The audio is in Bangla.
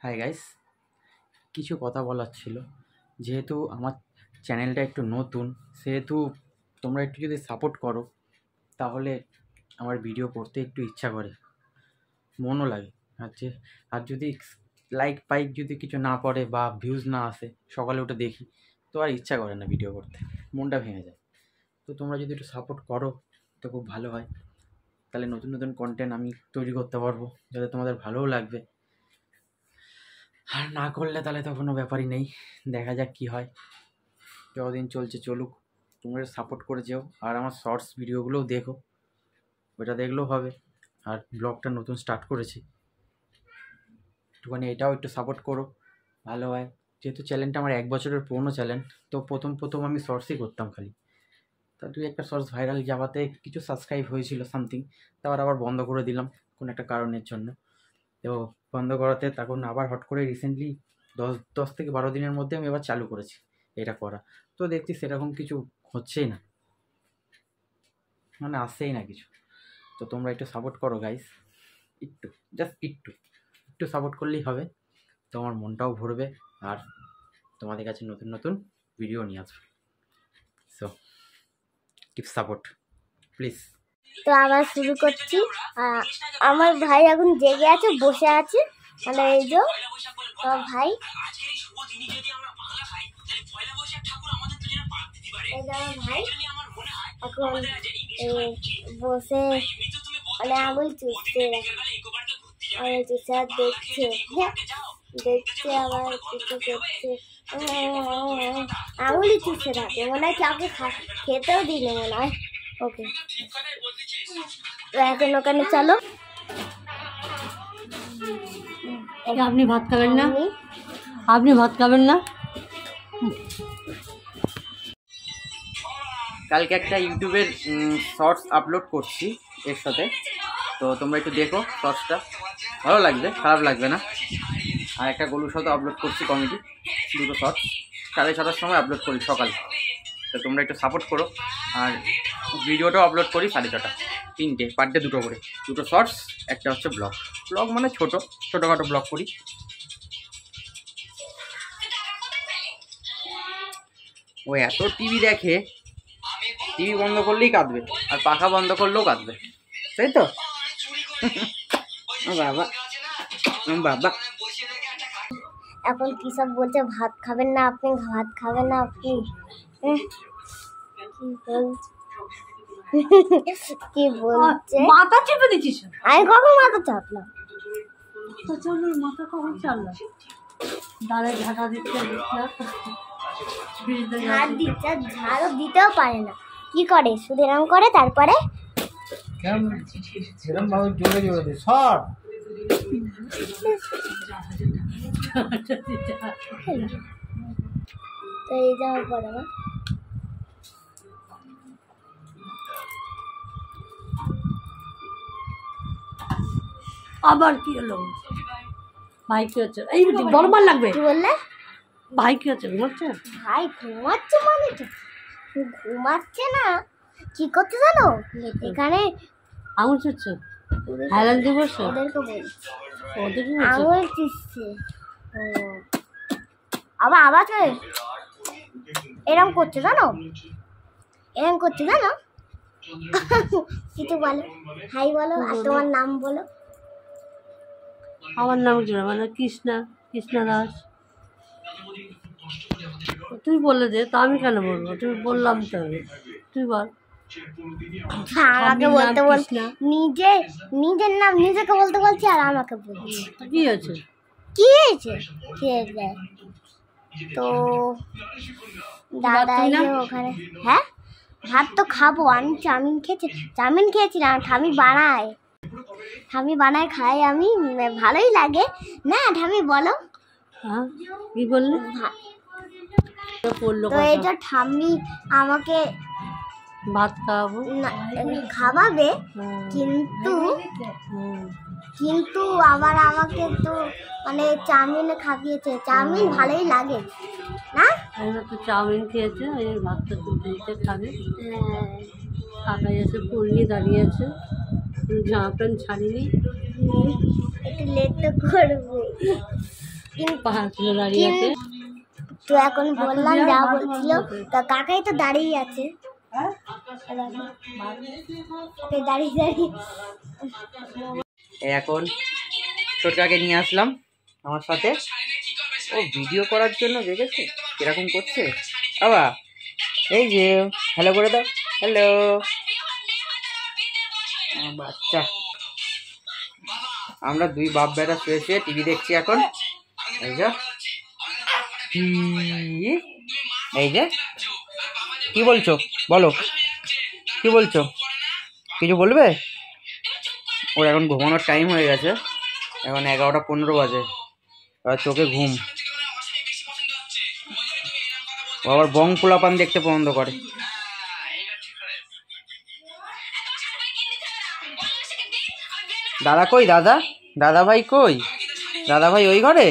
হাই গাইস, কিছু কথা বলার ছিল। যেহেতু আমার চ্যানেলটা একটু নতুন, সেহেতু তোমরা একটু যদি সাপোর্ট করো তাহলে আমার ভিডিও করতে একটু ইচ্ছা করে, মনও লাগে। আর যদি লাইক পাইক যদি কিছু না পড়ে বা ভিউজ না আসে, সকালে উঠে দেখি তো আর ইচ্ছা করে না ভিডিও করতে, মনটা ভেঙে যায়। তো তোমরা যদি একটু সাপোর্ট করো তো খুব ভালো হয়, তাহলে নতুন নতুন কন্টেন্ট আমি তৈরি করতে পারবো, যাতে তোমাদের ভালোও লাগবে। আর না করলে তাহলে তো কোনো ব্যাপারই নেই, দেখা যাক কী হয়। যতদিন চলছে চলুক, তোমরা সাপোর্ট করে যেও। আর আমার শর্টস ভিডিওগুলোও দেখো, ওটা দেখলেও হবে। আর ব্লগটা নতুন স্টার্ট করেছি, একটুখানি এটাও একটু সাপোর্ট করো, ভালো হয়। যেহেতু চ্যানেলটা আমার 1 বছরের পুরনো চ্যানেল, তো প্রথম আমি শর্টসই করতাম খালি। তা দুই একটা শর্টস ভাইরাল যাওয়াতে কিছু সাবস্ক্রাইব হয়েছিল সামথিং, তারপর আবার বন্ধ করে দিলাম কোনো একটা কারণের জন্য। তো বন্ধ করাতে তখন আবার হট করে রিসেন্টলি 10 থেকে 12 দিনের মধ্যে আমি এবার চালু করেছি এটা করা। তো দেখছি সেরকম কিছু হচ্ছেই না, মানে আসছেই না কিছু। তো তোমরা একটু সাপোর্ট করো গাইস, একটু জাস্ট একটু সাপোর্ট করলেই হবে। তো আমার মনটাও ভরবে আর তোমাদের কাছে নতুন নতুন ভিডিও নিয়ে আসবে। So keep support please. তো আবার শুরু করছি। আমার ভাই এখন জেগে আছে, বসে আছে, মানে এই যে আমার ভাই, আমার ভাই এখন বসে মানে আঙুল চুষছে, দেখছে আবার কিছু করছে, আঙুলি চুষছে থাকে, মনে হয় কাউকে খেতেও দিলে মনে হয়। ওকে, এখন ওখানে চলো। আপনি ভাত খাবেন না? আপনি ভাত খাবেন না? কালকে একটা ইউটিউবের শর্টস আপলোড করছি এর সাথে, তো তোমরা একটু দেখো শর্টসটা, ভালো লাগবে, খারাপ লাগবে না। আর একটা গলুর সাথে আপলোড করছি কমেডি, দুটো শর্টস 6:30টার সময় আপলোড করি সকালে। তো তোমরা একটু সাপোর্ট করো। আর ভিডিওটাও আপলোড করি 6:30, 3টে, পার ডে 2টো করে, 2টো শর্টস, একটা হচ্ছে ব্লগ মানে ছোটোখাটো ব্লগ করি। ও এত টিভি দেখে, টিভি বন্ধ করলেই কাঁদবে, আর পাখা বন্ধ করলেও কাঁদবে, তাই তো? বাবা বাবা এখন কি সব বলছে, ভাত খাবেন না আপনি, ভাত খাবেন না আপনি, কি বলছে? মাথা চেপে দিচ্ছিস? আমি কখন মাথা চাপলাম? মাথা কখন চাপলাম? দাঁড়ায় ঝাঁটা দিচ্ছে, ঝাড়ও দিতেও পারে না, কি করে শুধু এরকম করে, তারপরে জোরে শর্ট। তো এই যাওয়ার পরে না আবার কি হলো? ভাই কি হচ্ছে? এই বলবার লাগবে। কি বললে? ভাই কি হচ্ছে? ঘুমাচ্ছে? ভাই ঘুমাচ্ছে মানে তো ঘুমাচ্ছে না, কি করতে জানো? এখানে আঙুল চুষছে, হাইলাল দিবস ওদেরকে বলছি, ওদের আঙুল চুষছে। আবার এরম করছে জানো, কিছু বলো, হাই বলো, আর তোমার নাম বলো। আমার নাম কি? মানে কৃষ্ণা দাস। তুই বলে দে, তা আমি কেন বলবো? তুই বললাম তো, তুই বল। আমাকে বলতে নিজের নাম নিজেকে বলতে বলছি, আর আমাকে বলছি। কি হয়েছে? তো দাদা ওখানে, হ্যাঁ ভাত তো খাবো, আমি চাউমিন খেয়েছিলাম, ঠামি বানায় খাই আমি, ভালোই লাগে না। ঠামি বলো। হ্যাঁ কি বললি? তো এই যে ঠাম্মি আমাকে ভাত খাওয়াবে, কিন্তু আবার আমাকে তো মানে চাউমিন খাইয়েছে, চাউমিন ভালোই লাগে না। এবার তো চাউমিন খেয়েছে, এই ভাতটা তো দিতে খাবে। কাকাই আছে, পূর্ণি দাঁড়িয়ে আছে, জামা প্যান্ট ছাড়িনি, একটু লেট তো করবো। পাহাড় ছিল দাঁড়িয়ে আছে। তো এখন বললাম যা বলছিল, তা কাকাই তো দাঁড়িয়ে আছে, দাঁড়িয়ে দাঁড়িয়ে। এখন ছোটকাকে নিয়ে আসলাম আমার সাথে, ও ভিডিও করার জন্য, দেখেছে কিরকম করছে বাবা। এই যে হ্যালো করে দাও, হ্যালো বাচ্চা। আমরা দুই বাপ বেটা শুয়ে শুয়ে টিভি দেখছি এখন। এই যে এই যে কি বলছো বলো, কি বলছো, কিছু বলবে? ওর এখন ঘুমানোর টাইম হয়ে গেছে, এখন 11:15 বাজে, আর চোখে ঘুম। ও আবার বং পোলাপান দেখতে পছন্দ করে। দাদা কই, দাদা, দাদা ভাই কই, দাদা ভাই ওই ঘরে।